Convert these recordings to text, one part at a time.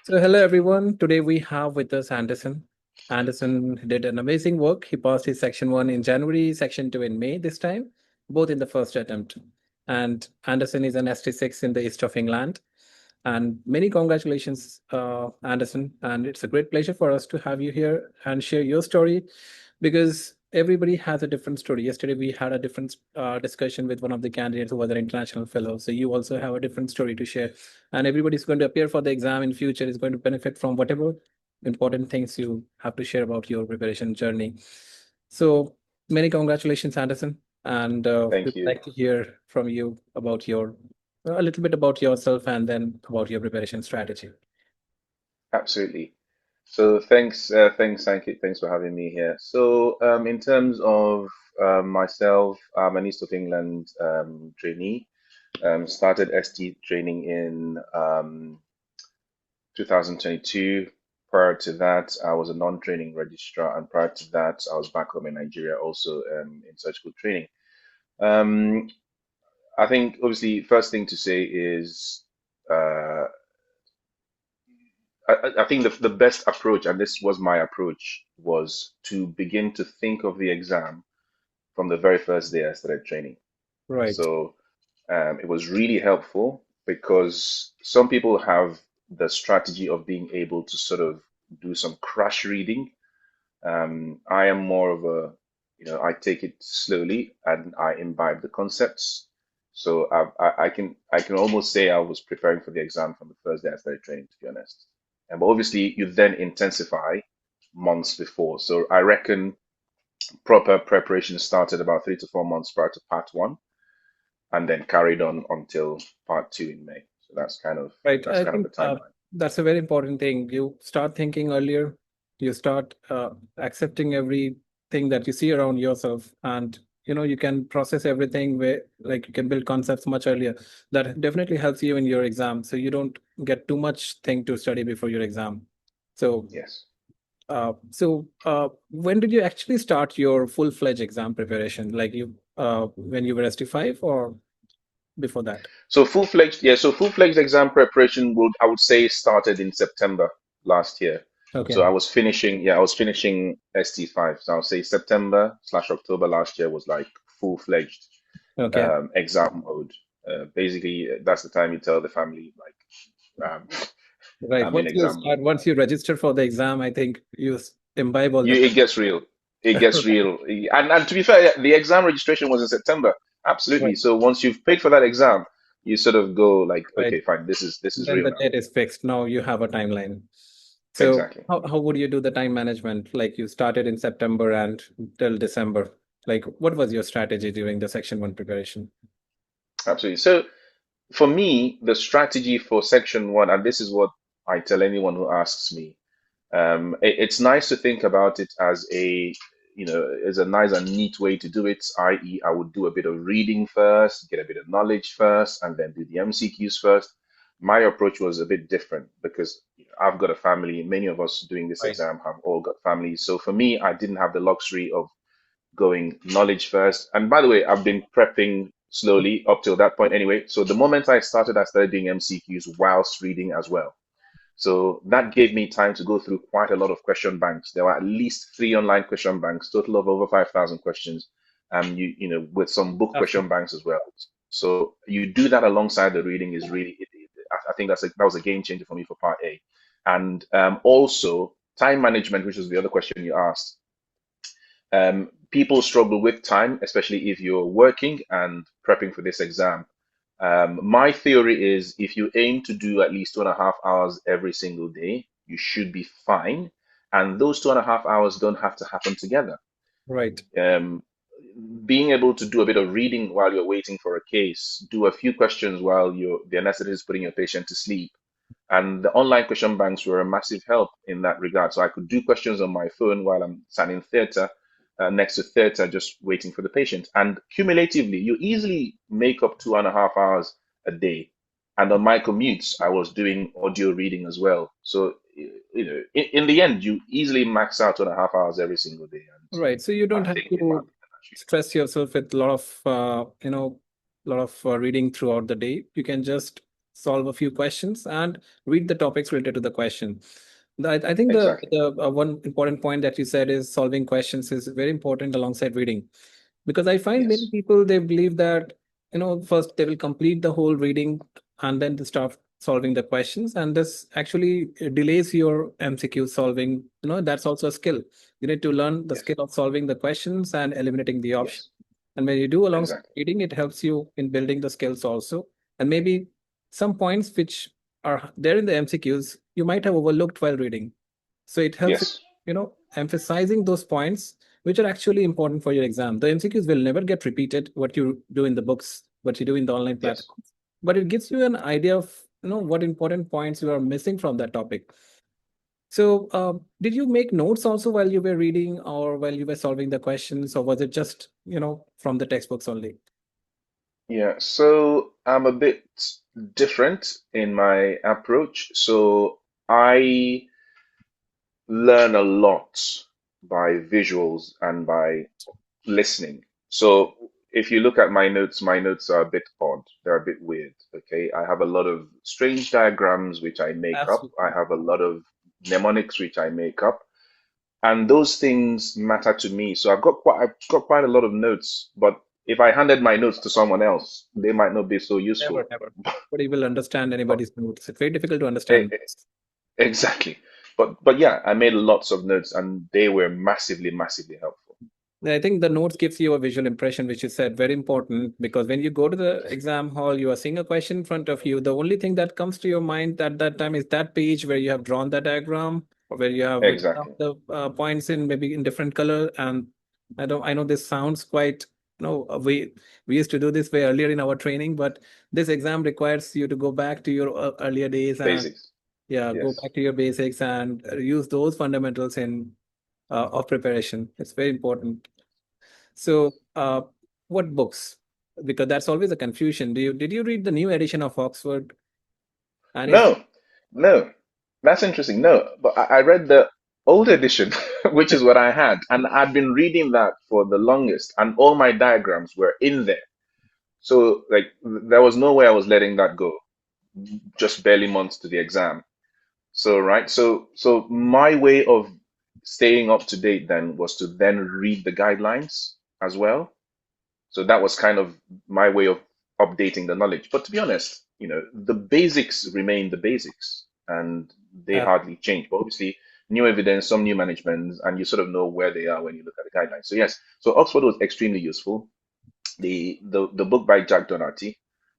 So hello everyone. Today we have with us Anderson. Anderson did an amazing work. He passed his section 1 in January, section 2 in May this time, both in the first attempt. And Anderson is an ST6 in the east of England. And many congratulations, Anderson. And it's a great pleasure for us to have you here and share your story because everybody has a different story. Yesterday, we had a different discussion with one of the candidates who was an international fellow. So you also have a different story to share. And everybody's going to appear for the exam in future is going to benefit from whatever important things you have to share about your preparation journey. So many congratulations, Anderson. And Thank we'd you. like to hear from you about your a little bit about yourself and then about your preparation strategy. Absolutely. So thanks for having me here. So in terms of myself, I'm an East of England trainee. Started ST training in 2022. Prior to that, I was a non-training registrar, and prior to that, I was back home in Nigeria, also in surgical training. Um, I think obviously, first thing to say is. Uh, I think the best approach, and this was my approach, was to begin to think of the exam from the very first day I started training. Right. So it was really helpful because some people have the strategy of being able to sort of do some crash reading. I am more of a, I take it slowly and I imbibe the concepts. So I can almost say I was preparing for the exam from the first day I started training, to be honest. And but obviously you then intensify months before. So I reckon proper preparation started about 3 to 4 months prior to part one, and then carried on until part two in May. So Right. that's I kind of think the timeline. that's a very important thing. You start thinking earlier, you start accepting everything that you see around yourself, and you can process everything where like you can build concepts much earlier. That definitely helps you in your exam. So you don't get too much thing to study before your exam. So Yes. when did you actually start your full-fledged exam preparation? Like you when you were ST5 or before that? So full-fledged exam preparation I would say started in September last year. So Okay. I was finishing ST5. So I would say September/October last year was like full-fledged Okay. exam mode. Basically, that's the time you tell the family like Right. I'm in Once you exam start, mode. once you register for the exam, I think you imbibe all the. It gets real. It gets real. And to be fair, the exam registration was in September. Absolutely. Right. So once you've paid for that exam, you sort of go like, Right. okay, fine, this is Then real the now. date is fixed. Now you have a timeline. So Exactly. how would you do the time management? Like you started in September and till December. Like what was your strategy during the section 1 preparation? Absolutely. So for me, the strategy for section one, and this is what I tell anyone who asks me, it's nice to think about it as as a nice and neat way to do it, i.e., I would do a bit of reading first, get a bit of knowledge first, and then do the MCQs first. My approach was a bit different because I've got a family. Many of us doing this Right. exam have all got families. So for me, I didn't have the luxury of going knowledge first. And by the way, I've been prepping slowly up till that point anyway. So the moment I started doing MCQs whilst reading as well. So that gave me time to go through quite a lot of question banks. There were at least three online question banks, total of over 5,000 questions, with some book After. question banks as well. So you do that alongside the reading is really, I think that was a game changer for me for part A. And also time management, which was the other question you asked. People struggle with time, especially if you're working and prepping for this exam. My theory is if you aim to do at least 2.5 hours every single day, you should be fine. And those 2.5 hours don't have to happen together. Right. Um, Being able to do a bit of reading while you're waiting for a case, do a few questions while the anesthetist is putting your patient to sleep. And the online question banks were a massive help in that regard. So I could do questions on my phone while I'm sat in theater, next to theater, just waiting for the patient. And cumulatively, you easily make up 2.5 hours a day. And on my commutes, I was doing audio reading as well. So, in the end, you easily max out 2.5 hours every single day. And Right. So you don't I have think, in my to opinion, that should help. stress yourself with a lot of lot of reading throughout the day. You can just solve a few questions and read the topics related to the question. I think Exactly. the one important point that you said is solving questions is very important alongside reading, because I find many Yes. people, they believe that, first they will complete the whole reading and then they start solving the questions, and this actually delays your MCQ solving. That's also a skill. You need to learn the Yes. skill of solving the questions and eliminating the option. Yes. And when you do alongside Exactly. reading, it helps you in building the skills also. And maybe some points which are there in the MCQs you might have overlooked while reading. So it helps, Yes. emphasizing those points which are actually important for your exam. The MCQs will never get repeated, what you do in the books, what you do in the online Yes. platforms, but it gives you an idea of, what important points you are missing from that topic. So, did you make notes also while you were reading or while you were solving the questions, or was it just, from the textbooks only? Yeah. So I'm a bit different in my approach. So I learn a lot by visuals and by listening. So if you look at my notes are a bit odd. They're a bit weird. Okay. I have a lot of strange diagrams which I make up. I Absolutely. have a lot of mnemonics which I make up. And those things matter to me. So I've got quite a lot of notes, but if I handed my notes to someone else, they might not be so Never, useful. never. Nobody will understand But anybody's notes. It's very difficult to e- understand. e- exactly. But yeah, I made lots of notes and they were massively, massively helpful. I think the notes gives you a visual impression, which you said very important, because when you go to the exam hall, you are seeing a question in front of you. The only thing that comes to your mind at that time is that page where you have drawn the diagram or where you have written down Exactly. the points in maybe in different color. And I know this sounds quite, we used to do this way earlier in our training, but this exam requires you to go back to your earlier days and, Basics. yeah, go Yes. back to your basics and use those fundamentals in of preparation. It's very important. So, what books? Because that's always a confusion. Did you read the new edition of Oxford? And if No, no. That's interesting. No, but I read the old edition, which is what I had, and I'd been reading that for the longest, and all my diagrams were in there. So like there was no way I was letting that go. Just barely months to the exam. So right, so my way of staying up to date then was to then read the guidelines as well. So that was kind of my way of updating the knowledge. But to be honest, the basics remain the basics and they uh, hardly change. But obviously, new evidence, some new management, and you sort of know where they are when you look at the guidelines. So yes, so Oxford was extremely useful. The book by Jack Doherty,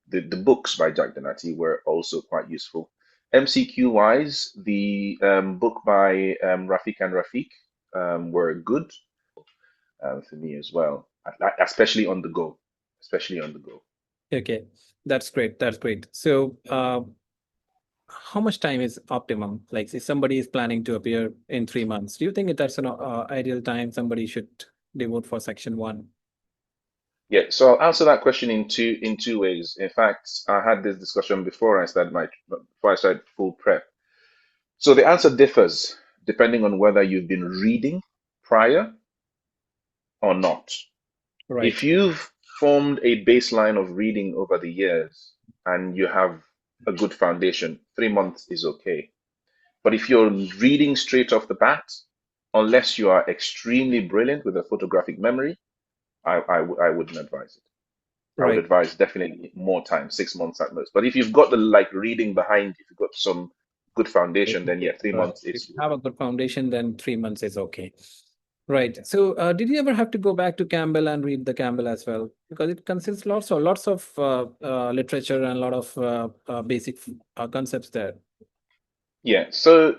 the books by Jack Doherty were also quite useful. MCQ wise, the book by Rafik and Rafik were good for me as well, especially on the go, especially on the go. okay, that's great. That's great. So, how much time is optimum? Like, if somebody is planning to appear in 3 months, do you think that's an ideal time somebody should devote for section one? Yeah, so I'll answer that question in two ways. In fact, I had this discussion before I started full prep. So the answer differs depending on whether you've been reading prior or not. Right. If you've formed a baseline of reading over the years and you have a good foundation, 3 months is okay. But if you're reading straight off the bat, unless you are extremely brilliant with a photographic memory, I wouldn't advise it. I would Right. advise definitely more time, 6 months at most. But if you've got the like reading behind, if you've got some good foundation, then yeah, three Right. months If is you good. have a good foundation, then 3 months is okay. Right. So, did you ever have to go back to Campbell and read the Campbell as well? Because it consists lots of literature and a lot of basic concepts there. Yeah, so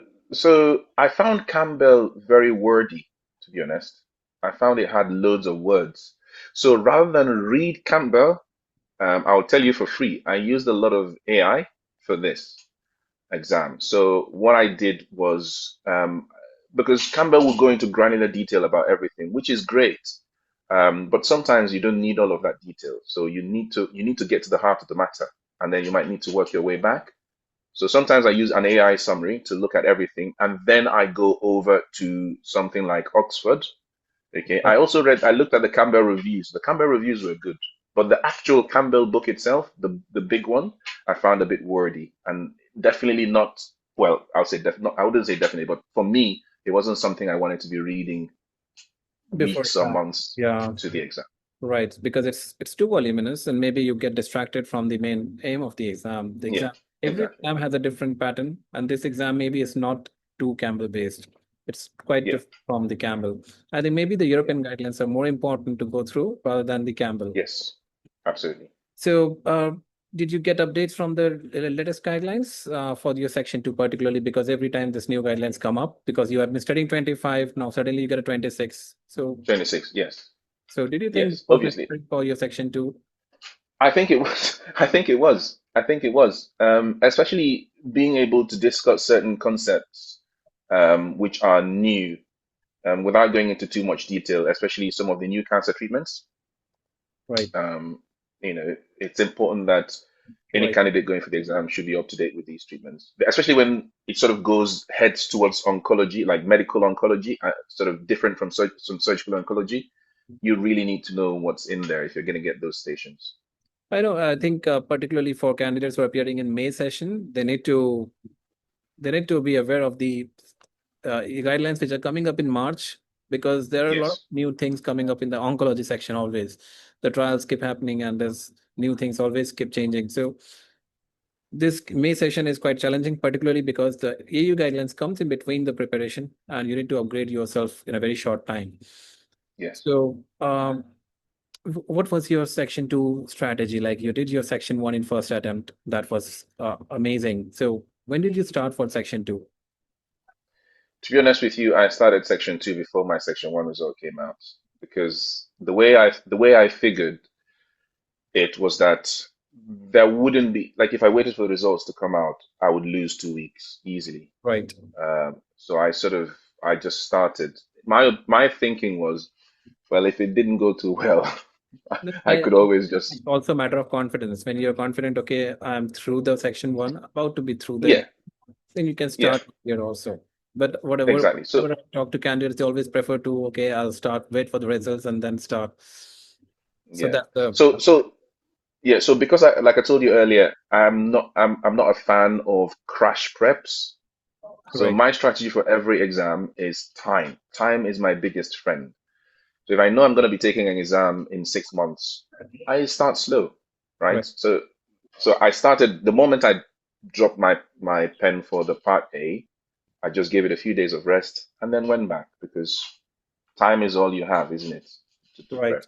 I found Campbell very wordy, to be honest. I found it had loads of words. So rather than read Campbell, I'll tell you for free, I used a lot of AI for this exam. So what I did was because Campbell will go into granular detail about everything, which is great. But sometimes you don't need all of that detail. So you need to get to the heart of the matter, and then you might need to work your way back. So sometimes I use an AI summary to look at everything, and then I go over to something like Oxford. Okay. Right. I looked at the Campbell reviews. The Campbell reviews were good. But the actual Campbell book itself, the big one, I found a bit wordy and definitely not, well, I'll say not, I wouldn't say definitely, but for me, it wasn't something I wanted to be reading Before weeks or exam. months Yeah, to the exam. right. Because it's too voluminous, and maybe you get distracted from the main aim of the exam. The Yeah, exam, every exactly. exam has a different pattern, and this exam maybe is not too Campbell based. It's quite Yeah, different from the Campbell. I think maybe the yeah, European guidelines are more important to go through rather than the Campbell. yes, absolutely. So, did you get updates from the latest guidelines for your section two, particularly because every time this new guidelines come up, because you have been studying 25, now suddenly you get a 26. So, 26, yes, did you think yes, this was obviously. necessary for your section two? I think it was. I think it was. I think it was. Especially being able to discuss certain concepts, which are new, without going into too much detail, especially some of the new cancer treatments. Right, Um, it's important that any right. candidate going for the exam should be up to date with these treatments, especially when it sort of goes heads towards oncology, like medical oncology, sort of different from some surgical oncology. You really need to know what's in there if you're going to get those stations. I know. I think particularly for candidates who are appearing in May session, they need to be aware of the guidelines which are coming up in March, because there are a lot of Yes. new things coming up in the oncology section always. The trials keep happening and there's new things always keep changing. So this May session is quite challenging, particularly because the EU guidelines comes in between the preparation and you need to upgrade yourself in a very short time. Yes. So what was your section two strategy? Like you did your section one in first attempt. That was amazing. So when did you start for section two? To be honest with you, I started section two before my section one result came out because the way I figured it was that there wouldn't be like if I waited for the results to come out, I would lose 2 weeks easily. Right. So I just started. My thinking was, well, if it didn't go too well, I I could always it's just also a matter of confidence. When you're confident, okay, I'm through the section one, about to be through yeah, the, then you can yeah, start here also. But exactly. So whatever I talk to candidates, they always prefer to, okay, I'll start, wait for the results and then start. So yeah. that's the So yeah, so because like I told you earlier, I'm not a fan of crash preps. So right, my strategy for every exam is time. Time is my biggest friend. So if I know I'm going to be taking an exam in 6 months, I start slow, right? right, So I started the moment I dropped my pen for the part A, I just gave it a few days of rest and then went back because time is all you have, isn't it, to right. prepare?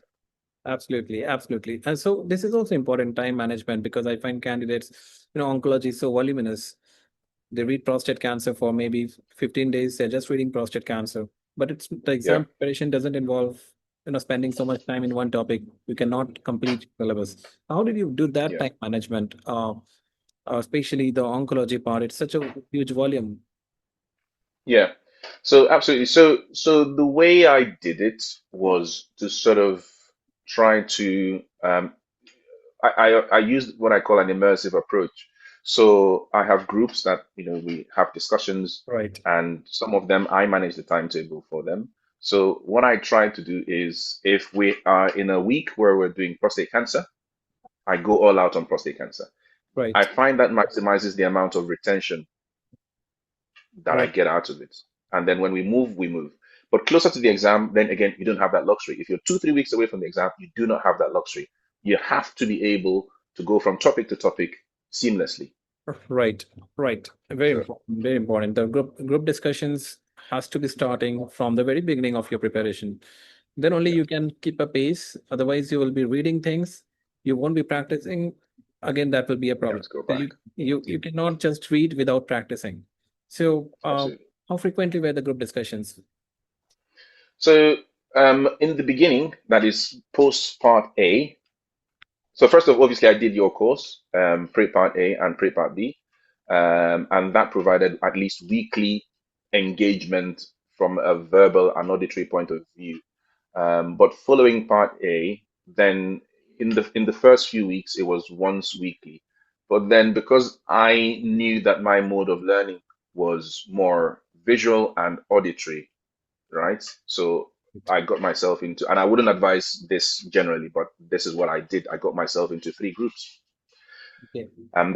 Absolutely, absolutely. And so this is also important time management, because I find candidates, oncology is so voluminous. They read prostate cancer for maybe 15 days. They're just reading prostate cancer. But it's the Yeah, exam preparation doesn't involve, spending so much time in one topic. You cannot complete syllabus. How did you do that yeah. time management? Especially the oncology part. It's such a huge volume. Yeah. So absolutely. So the way I did it was to sort of try to I used what I call an immersive approach. So I have groups that, we have discussions Right, and some of them I manage the timetable for them. So what I try to do is if we are in a week where we're doing prostate cancer, I go all out on prostate cancer. I right, find that maximizes the amount of retention that I right. get out of it. And then when we move, we move. But closer to the exam, then again, you don't have that luxury. If you're 2, 3 weeks away from the exam, you do not have that luxury. You have to be able to go from topic to topic seamlessly. Right, right. Very So, important. Very important. The group discussions has to be starting from the very beginning of your preparation. Then only yeah, you can keep a pace. Otherwise, you will be reading things. You won't be practicing. Again, that will be a you have problem. to go So back. you cannot just read without practicing. So, Absolutely. how frequently were the group discussions? So, in the beginning, that is post part A. So first of all, obviously, I did your course, pre-part A and pre-part B, and that provided at least weekly engagement from a verbal and auditory point of view. But following part A, then in the first few weeks, it was once weekly. But then because I knew that my mode of learning was more visual and auditory, right? So I got myself into, and I wouldn't advise this generally, but this is what I did. I got myself into three groups. Okay. And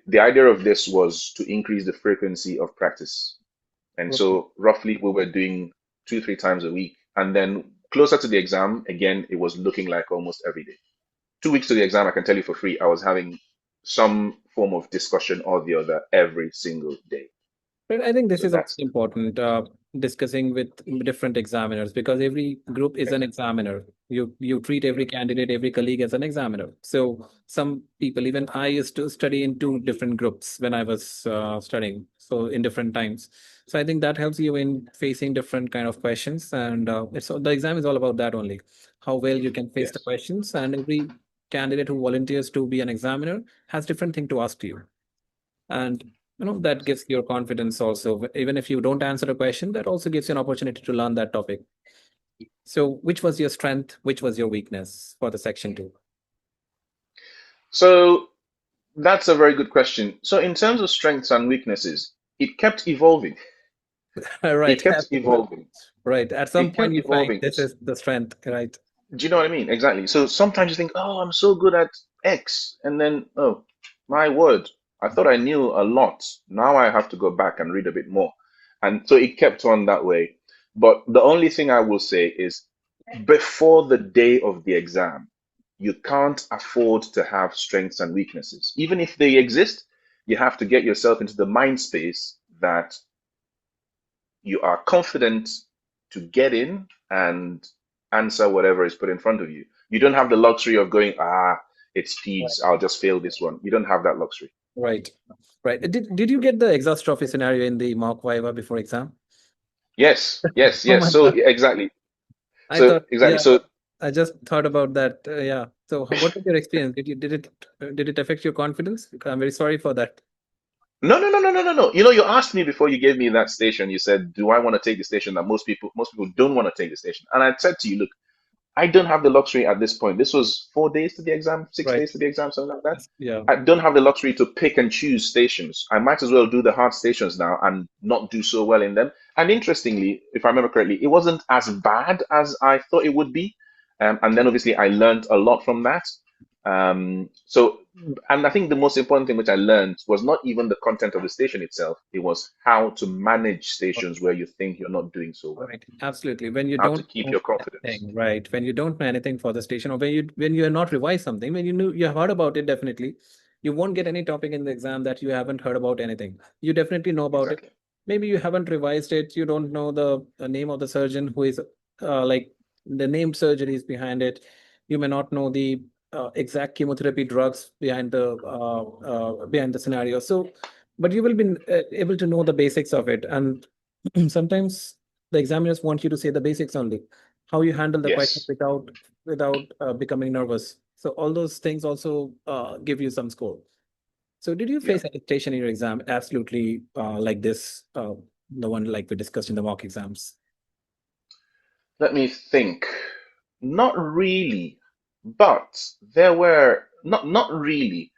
the idea of this was to increase the frequency of practice. And Okay. so roughly we were doing 2, 3 times a week. And then closer to the exam, again, it was looking like almost every day. 2 weeks to the exam, I can tell you for free, I was having some form of discussion or the other every single day. But I think this So is also that's important, discussing with different examiners, because every group is an exactly. examiner. You treat every candidate, every colleague as an examiner. So some people, even I used to study in two different groups when I was studying, so in different times. So I think that helps you in facing different kind of questions, and it's the exam is all about that only, how well you can face the Yes. questions, and every candidate who volunteers to be an examiner has different thing to ask you. And that gives your confidence also. Even if you don't answer a question, that also gives you an opportunity to learn that topic. So which was your strength, which was your weakness for the section 2? So that's a very good question. So in terms of strengths and weaknesses, it kept evolving. It Right. kept evolving. Right, at some It point kept you find evolving. this is the strength, right? Do you know what I mean? Exactly. So sometimes you think, oh, I'm so good at X. And then, oh, my word, I thought I knew a lot. Now I have to go back and read a bit more. And so it kept on that way. But the only thing I will say is before the day of the exam, you can't afford to have strengths and weaknesses. Even if they exist, you have to get yourself into the mind space that you are confident to get in and answer whatever is put in front of you. You don't have the luxury of going, it's Right. PEDS, I'll just fail this one. You don't have that luxury. Right. Right. Did you get the exhaust trophy scenario in the mock viva before exam? Yes, yes, Oh yes. my So God. exactly. I So thought, exactly. yeah, So I just thought about that. Yeah. So what was your experience? Did it affect your confidence? I'm very sorry for that. no, no, no, no, no, no, no. You asked me before you gave me that station. You said, "Do I want to take the station?" That most people don't want to take the station. And I said to you, "Look, I don't have the luxury at this point. This was 4 days to the exam, six Right. days to the exam, something like that. Yeah. I don't have the luxury to pick and choose stations. I might as well do the hard stations now and not do so well in them." And interestingly, if I remember correctly, it wasn't as bad as I thought it would be. And then obviously I learned a lot from that. So, and I think the most important thing which I learned was not even the content of the station itself. It was how to manage stations where you think you're not doing so well, Right, absolutely. When you how to don't keep know your confidence. anything, right? When you don't know anything for the station, or when you are not revised something, when you have heard about it, definitely, you won't get any topic in the exam that you haven't heard about anything. You definitely know about it. Exactly. Maybe you haven't revised it. You don't know the name of the surgeon who is like the named surgeries behind it. You may not know the exact chemotherapy drugs behind the scenario. So, but you will be able to know the basics of it, and sometimes the examiners want you to say the basics only, how you handle the question Yes. without becoming nervous. So all those things also give you some score. So did you Yeah. face any station in your exam absolutely like this, the one like we discussed in the mock exams? Let me think. Not really, but there were not really,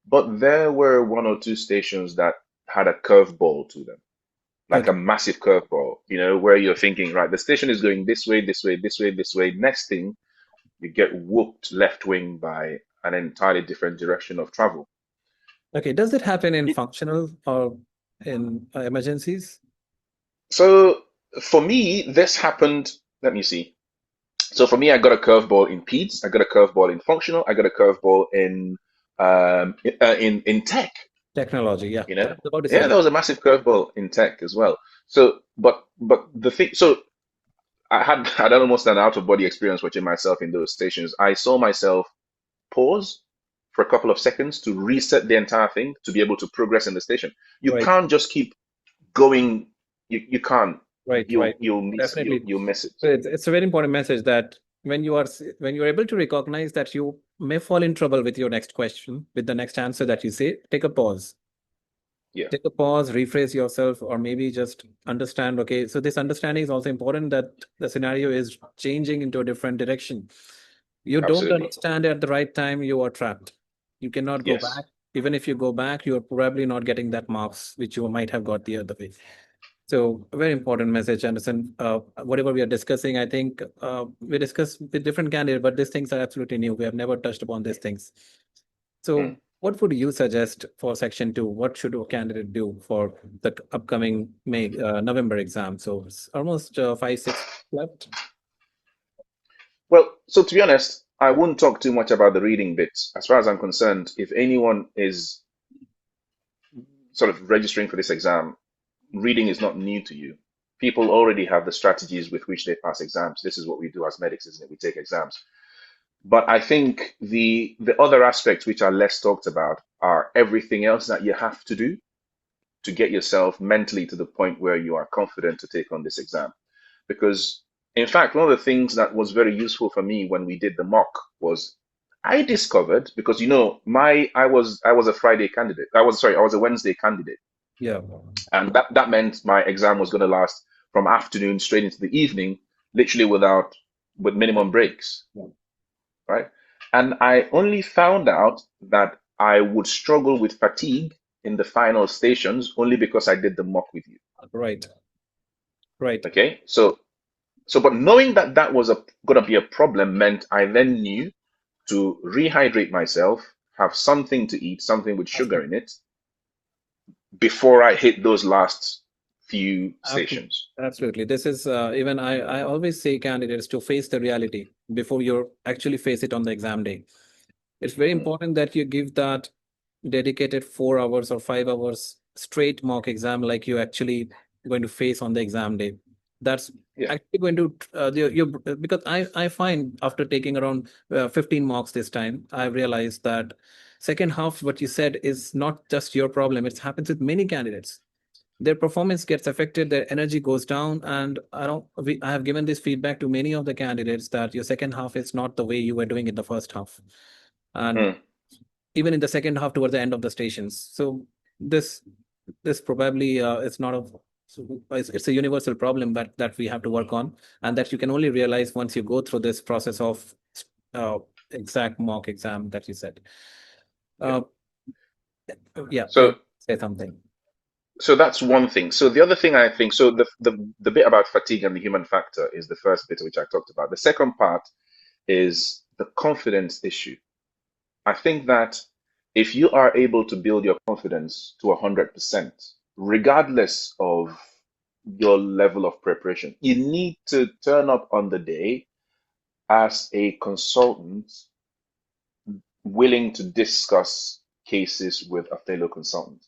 but there were one or two stations that had a curveball to them, like Okay. a massive curveball, where you're thinking, right, the station is going this way, this way, this way, this way. Next thing, you get whooped left wing by an entirely different direction of travel. Okay. Does it happen in functional or in emergencies? So for me, this happened. Let me see. So for me, I got a curveball in PEDS, I got a curveball in functional, I got a curveball in tech. Technology, yeah. You I know, was about to say yeah, that. there was a massive curveball in tech as well. So, but the thing, so I had almost an out of body experience watching myself in those stations. I saw myself pause for a couple of seconds to reset the entire thing to be able to progress in the station. You Right, can't just keep going. You can't. right, right. Definitely. You'll miss it. It's a very important message that when you're able to recognize that you may fall in trouble with your next question, with the next answer that you say, take a pause. Yeah, Take a pause, rephrase yourself, or maybe just understand. Okay, so this understanding is also important, that the scenario is changing into a different direction. You don't absolutely. understand at the right time, you are trapped. You cannot go Yes. back. Even if you go back, you're probably not getting that marks which you might have got the other way. So a very important message, Anderson. Whatever we are discussing, I think we discuss with different candidates, but these things are absolutely new. We have never touched upon these things. Mm. So what would you suggest for section 2? What should a candidate do for the upcoming November exam? So it's almost 5, 6 left. Well, so to be honest, I wouldn't talk too much about the reading bits. As far as I'm concerned, if anyone is sort of registering for this exam, reading is not new to you. People already have the strategies with which they pass exams. This is what we do as medics, isn't it? We take exams. But I think the other aspects which are less talked about are everything else that you have to do to get yourself mentally to the point where you are confident to take on this exam. Because in fact, one of the things that was very useful for me when we did the mock was I discovered, because I was a Friday candidate. I was a Wednesday candidate. Yeah, And that meant my exam was going to last from afternoon straight into the evening, literally with minimum breaks, right? And I only found out that I would struggle with fatigue in the final stations only because I did the mock with you. right, right. Okay, but knowing that that was going to be a problem meant I then knew to rehydrate myself, have something to eat, something with sugar in it, before I hit those last few Absolutely. stations. Absolutely. This is even I always say candidates to face the reality before you actually face it on the exam day. It's very Mm, important that you give that dedicated 4 hours or 5 hours straight mock exam like you actually going to face on the exam day. That's yeah. actually going to because I find after taking around 15 mocks this time, I realized that second half what you said is not just your problem. It happens with many candidates. Their performance gets affected, their energy goes down, and I have given this feedback to many of the candidates that your second half is not the way you were doing it the first half, and Mm, even in the second half towards the end of the stations. So this this probably it's not a it's a universal problem that we have to work on, and that you can only realize once you go through this process of uh, exact mock exam that you said. yeah. Uh, yeah, So say something. so that's one thing. So the other thing I think, so the bit about fatigue and the human factor is the first bit which I talked about. The second part is the confidence issue. I think that if you are able to build your confidence to 100%, regardless of your level of preparation, you need to turn up on the day as a consultant willing to discuss cases with a fellow consultant.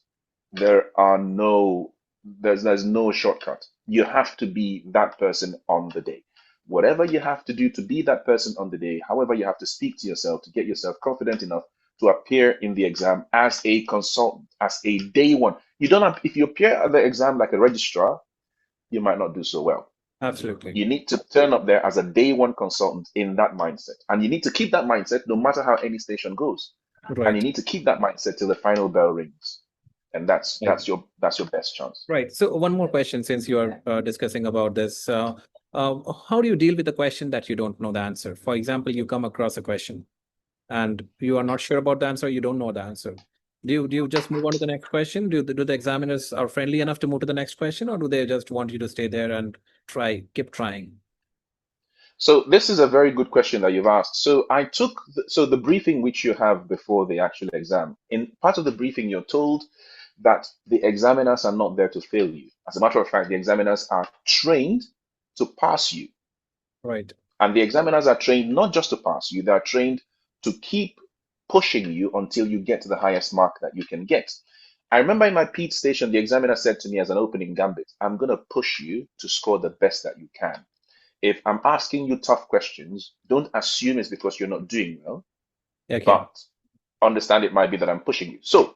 There are no, there's no shortcut. You have to be that person on the day. Whatever you have to do to be that person on the day, however you have to speak to yourself to get yourself confident enough to appear in the exam as a consultant, as a day one. You don't have, if you appear at the exam like a registrar, you might not do so well. Absolutely. You need to turn up there as a day one consultant in that mindset. And you need to keep that mindset no matter how any station goes. And you Right. need to keep that mindset till the final bell rings. And that's Right. that's your best chance. Right. So one more question, since you are discussing about this, how do you deal with the question that you don't know the answer? For example, you come across a question and you are not sure about the answer, you don't know the answer. Do you just move on to the next question? Do the examiners are friendly enough to move to the next question, or do they just want you to stay there and keep trying? So this is a very good question that you've asked. So so the briefing which you have before the actual exam. In part of the briefing, you're told that the examiners are not there to fail you. As a matter of fact, the examiners are trained to pass you. Right. And the examiners are trained not just to pass you, they are trained to keep pushing you until you get to the highest mark that you can get. I remember in my PET station, the examiner said to me as an opening gambit, I'm going to push you to score the best that you can. If I'm asking you tough questions, don't assume it's because you're not doing well, Okay. but understand it might be that I'm pushing you. So,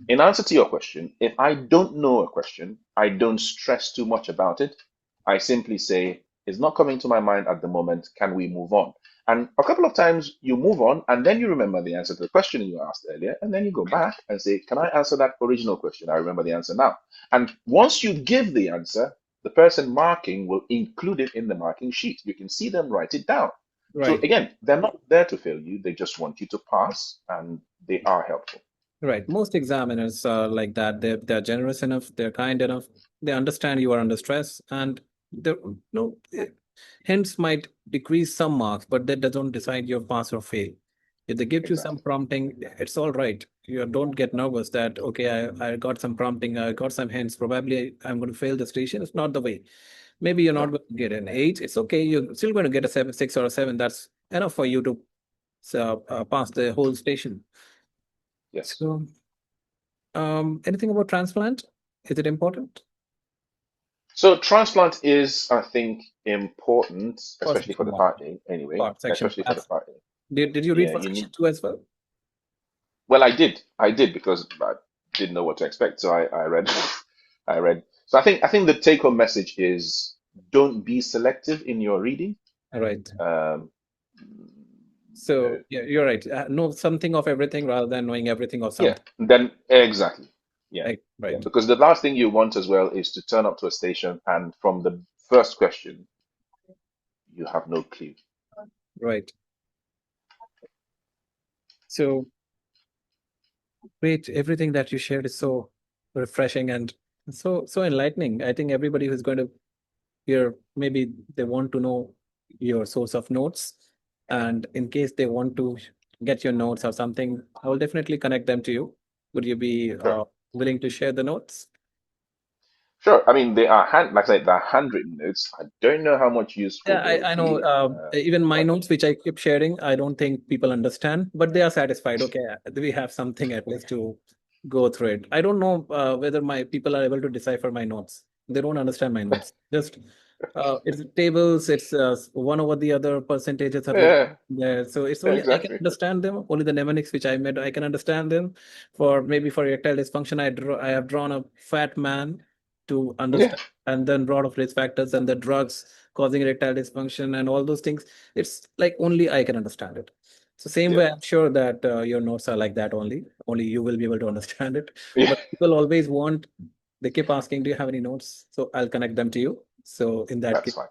in answer to your question, if I don't know a question, I don't stress too much about it. I simply say, it's not coming to my mind at the moment. Can we move on? And a couple of times you move on, and then you remember the answer to the question you asked earlier, and then you go back and say, can I answer that original question? I remember the answer now. And once you give the answer, the person marking will include it in the marking sheet. You can see them write it down. So Right. again, they're not there to fail you. They just want you to pass, and they are helpful. Right. Most examiners are like that. They're generous enough, they're kind enough, they understand you are under stress, and the no hints might decrease some marks, but that doesn't decide your pass or fail. If they give you some Exactly. prompting, it's all right. You don't get nervous that okay, I got some prompting, I got some hints. Probably I'm going to fail the station. It's not the way. Maybe you're not No. going to get an 8. It's okay. You're still going to get a 7, 6, or a 7. That's enough for you to pass the whole station. Yes. So anything about transplant? Is it important? So transplant is, I think, important, Or especially for section the one? Part A anyway, Part section. especially for the Part A. Did you read Yeah, for you section need, two as well? well, I did because I didn't know what to expect. So I read, I read. So I think the take home message is don't be selective in your reading. All right. Um, you So know, yeah, you're right. Know something of everything rather than knowing everything of yeah, something. then exactly. Yeah. Yeah. Right. Because the last thing you want as well is to turn up to a station and from the first question, you have no clue. Right. So great. Everything that you shared is so refreshing and so enlightening. I think everybody who's going to hear, maybe they want to know your source of notes, and in case they want to get your notes or something, I will definitely connect them to you. Would you be Sure. willing to share the notes? Sure. I mean, they are like I said, they're handwritten notes. I don't know how much useful Yeah, they will I know. be, Even my but notes, which I keep sharing, I don't think people understand, but they are satisfied. Okay, we have something at least to go through it. I don't know whether my people are able to decipher my notes. They don't understand my notes. Just it's tables. It's one over the other. Percentages are written yeah, there, so it's only I can exactly. understand them. Only the mnemonics which I made, I can understand them. For maybe for erectile dysfunction, I have drawn a fat man to Yeah, understand, and then broad of risk factors and the drugs causing erectile dysfunction and all those things. It's like only I can understand it. So same yeah, way, I'm sure that your notes are like that only. Only you will be able to understand it. yeah. But people always want, they keep asking, do you have any notes? So I'll connect them to you. So in that That's case, fine.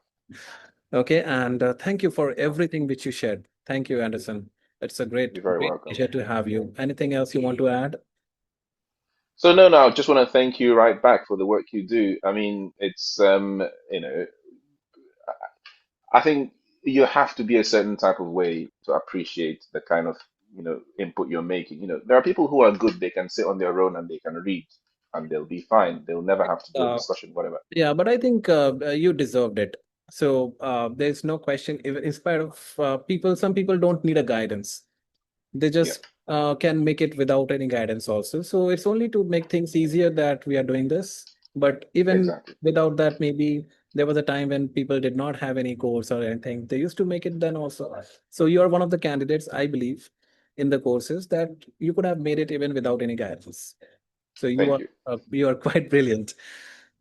okay. And thank you for everything which you shared. Thank you, Anderson. It's a You're very great welcome. pleasure to have you. Anything else you want to add? So no, I just want to thank you right back for the work you do. I mean, it's you know, I think you have to be a certain type of way to appreciate the kind of, input you're making. There are people who are good, they can sit on their own and they can read and they'll be fine. They'll never have to do a Uh, discussion, whatever. Yeah, but I think you deserved it. So there's no question. Even in spite of people, some people don't need a guidance. They Yeah, just can make it without any guidance also. So it's only to make things easier that we are doing this. But even exactly. without that, maybe there was a time when people did not have any course or anything. They used to make it then also. So you are one of the candidates, I believe, in the courses that you could have made it even without any guidance. So Thank you. you are quite brilliant.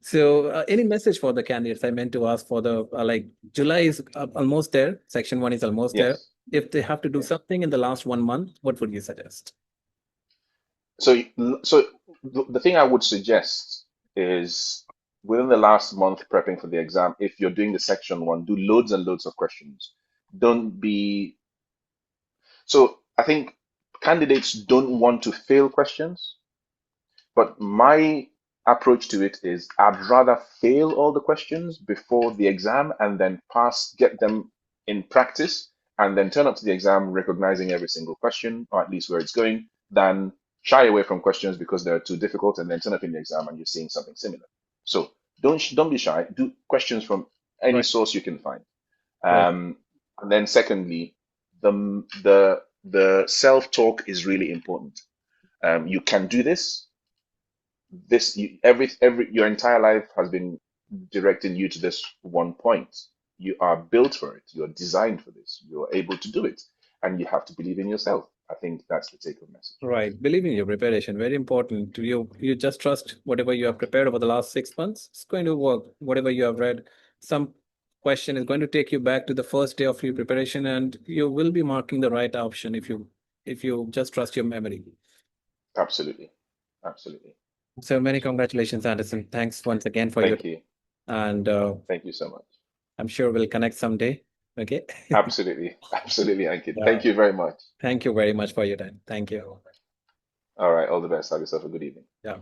So any message for the candidates? I meant to ask for the like July is almost there. Section one is almost there. Yes. If they have to do Yeah. something in the last 1 month, what would you suggest? So the thing I would suggest is within the last month prepping for the exam, if you're doing the section one, do loads and loads of questions. Don't be so I think candidates don't want to fail questions, but my approach to it is I'd rather fail all the questions before the exam and then pass, get them in practice, and then turn up to the exam recognizing every single question, or at least where it's going, than shy away from questions because they're too difficult and then turn up in the exam and you're seeing something similar. So don't be shy. Do questions from any Right, source you can find. right, And then secondly, the self-talk is really important. You can do this. Every your entire life has been directing you to this one point. You are built for it. You are designed for this. You are able to do it, and you have to believe in yourself. I think that's the take-home message. right. Believe in your preparation. Very important. You just trust whatever you have prepared over the last 6 months. It's going to work. Whatever you have read, some question is going to take you back to the first day of your preparation, and you will be marking the right option if you just trust your memory. Absolutely, absolutely. So many congratulations, Anderson. Thanks once again for your Thank you, and thank you so much. I'm sure we'll connect someday. Okay. Absolutely, absolutely, Ankit. Yeah. Thank you very much. Thank you very much for your time. Thank you. All right, all the best. Have yourself a good evening. Yeah.